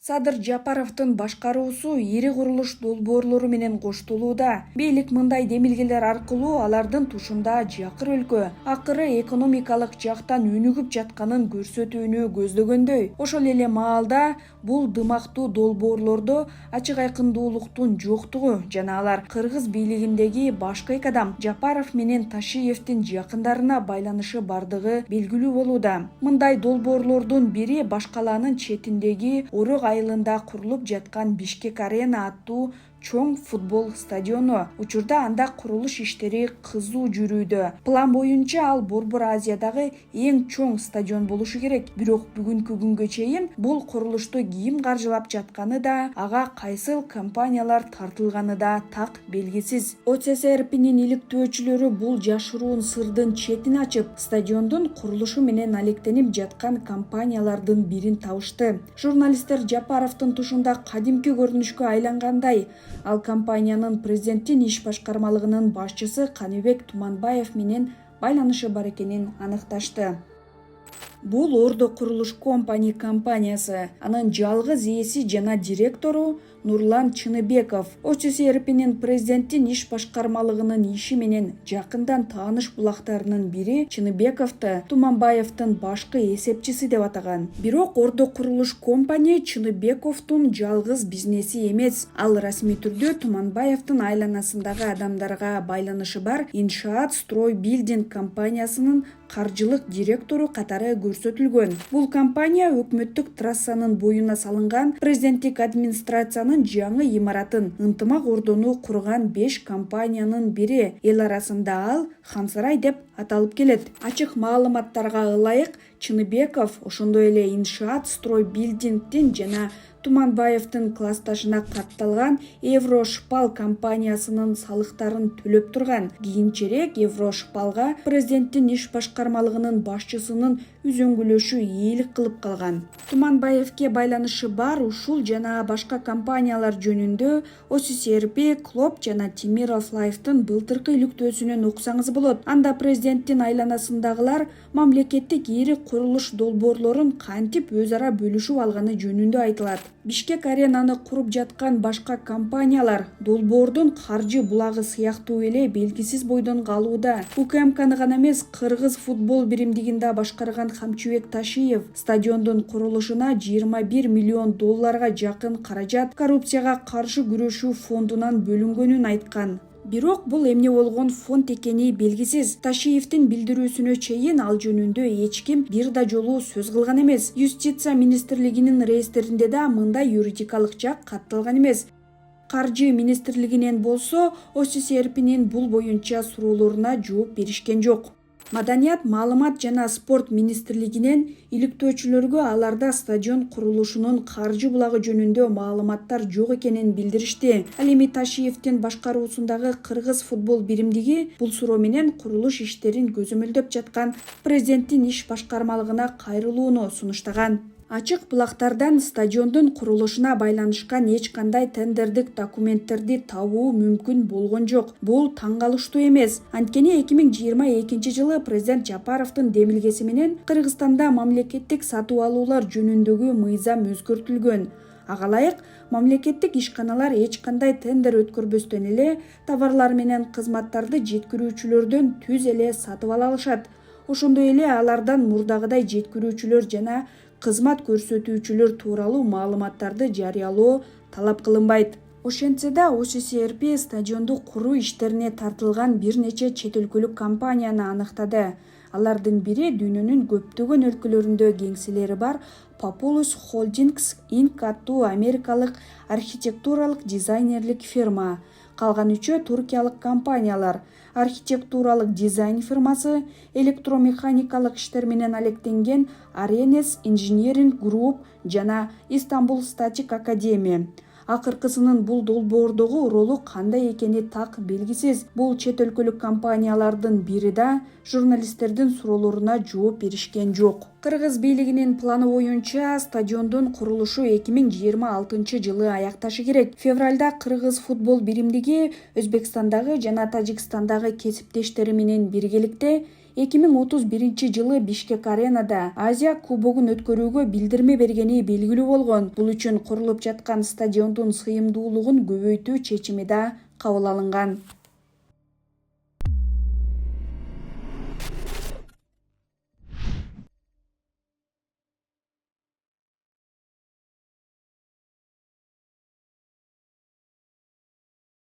Садыр Жапаровдун башкаруусу ири курулуш долбоорлору менен коштулууда. Бийлик мындай демилгелер аркылуу алардын тушунда жакыр өлкө акыры экономикалык жактан өнүгүп жатканын көрсөтүүнү көздөгөндөй. Ошол эле маалда бул дымактуу долбоорлордо ачык айкындуулуктун жоктугу жана алар кыргыз бийлигиндеги башка эки адам Жапаров менен Ташиевдин жакындарына байланышы бардыгы белгилүү болууда. Мындай долбоорлордун бири Башкаланын четиндеги Орок айылында курулуп жаткан Бишкек Арена аттуу чоң футбол стадиону. Учурда анда курулуш иштери кызуу жүрүүдө. План боюнча ал Борбор Азиядагы эң чоң стадион болушу керек. Бирок бүгүнкү күнгө чейин бул курулушту ким каржылап жатканы да, ага кайсыл компаниялар тартылганы да так белгисиз. ОЦСРПнин иликтөөчүлөрү бул жашыруун сырдын четин ачып, стадиондун курулушу менен алектенип жаткан компаниялардын бирин табышты. Журналисттер Жапаровдун тушунда кадимки көрүнүшкө айлангандай, ал компаниянын президенттин иш башкармалыгынын башчысы Каныбек Туманбаев менен байланышы бар экенин аныкташты. Бул Ордо курулуш компаниясы, анын жалгыз ээси жана директору Нурлан Чыныбеков. ОЦСРПнин президенттин иш башкармалыгынын иши менен жакындан тааныш булактарынын бири Чыныбековду Туманбаевдин башкы эсепчиси деп атаган. Бирок Ордо курулуш компания Чыныбековдун жалгыз бизнеси эмес. Ал расмий түрдө Туманбаевдин айланасындагы адамдарга байланышы бар Иншаат Строй Билдинг компаниясынын каржылык директору катары көрсөтүлгөн. Бул компания өкмөттүк трассанын боюна салынган президенттик администрациянын жаңы имаратын ынтымак Ордону курган 5 компаниянын бири. Эл арасында ал Хансарай деп аталып келет. Ачык маалыматтарга ылайык, Чыныбеков ошондой эле Иншаат Строй Билдингдин жана Туманбаевдин классташына катталган Еврошпал компаниясынын салыктарын төлөп турган. Кийинчерээк Еврошпалга президенттин иш башкармалыгынын башчысынын үзөңгүлөшү ээлик кылып калган. Туманбаевге байланышы бар ушул жана башка компаниялар жөнүндө ОЦСРП, Клоп жана Темиров Лайфтын былтыркы иликтөөсүнөн окусаңыз болот. Анда президенттин айланасындагылар мамлекеттик ири курулуш долбоорлорун кантип өз ара бөлүшүп алганы жөнүндө айтылат. Бишкек Аренаны куруп жаткан башка компаниялар долбоордун каржы булагы сыяктуу эле белгисиз бойдон калууда. УКМКны гана эмес, Кыргыз футбол биримдигинде башкарган Камчыбек Ташиев стадиондун курулушуна 21 миллион долларга жакын каражат коррупцияга каршы күрөшүү фондунан бөлүнгөнүн айткан. Бирок бул эмне болгон фонд экени белгисиз. Ташиевдин билдирүүсүнө чейин ал жөнүндө эч ким бир да жолу сөз кылган эмес. Юстиция министрлигинин реестринде да мындай юридикалык жак катталган эмес. Каржы министрлигинен болсо ОЦСРПнин бул боюнча суроолоруна жооп беришкен жок. Маданият, маалымат жана спорт министрлигинен иликтөөчүлөргө аларда стадион курулушунун каржы булагы жөнүндө маалыматтар жок экенин билдиришти. Ал эми Ташиевдин башкаруусундагы Кыргыз футбол биримдиги бул суроо менен курулуш иштерин көзөмөлдөп жаткан президенттин иш башкармалыгына кайрылууну сунуштаган. Ачык булактардан стадиондун курулушуна байланышкан эч кандай тендердик документтерди табуу мүмкүн болгон жок. Бул таң калыштуу эмес. Анткени 2022 жылы президент Жапаровдун демилгеси менен Кыргызстанда мамлекеттик сатып алуулар жөнүндөгү мыйзам өзгөртүлгөн. Ага ылайык мамлекеттик ишканалар эч кандай тендер өткөрбөстөн эле товарлар менен кызматтарды жеткирүүчүлөрдөн түз эле сатып ала алышат. Ошондой эле алардан мурдагыдай жеткирүүчүлөр жана кызмат көрсөтүүчүлөр тууралуу маалыматтарды жарыялоо талап кылынбайт. Ошентсе да ОЦСРП стадионду куруу иштерине тартылган бир нече чет өлкөлүк компанияны аныктады. Алардын бири дүйнөнүн көптөгөн өлкөлөрүндө кеңселери бар Populous Holdings Inc. аттуу америкалык архитектуралык дизайнерлик фирма. Калган үчөө туркиялык компаниялар. Архитектуралык дизайн фирмасы, электромеханикалык иштер менен алектенген Arenes Engineering Group жана Istanbul Static Academy. Акыркысынын бул долбоордогу ролу кандай экени так белгисиз. Бул чет өлкөлүк компаниялардын бири да журналисттердин суроолоруна жооп беришкен жок. Кыргыз бийлигинин планы боюнча стадиондун курулушу 2026 жылы аякташы керек. Февралда Кыргыз футбол биримдиги Өзбекстандагы жана Тажикстандагы кесиптештери менен биргеликте 2031-жылы Бишкек аренада Азия кубогун өткөрүүгө билдирме бергени белгилүү болгон. Бул үчүн курулуп жаткан стадиондун сыйымдуулугун көбөйтүү чечими да кабыл алынган.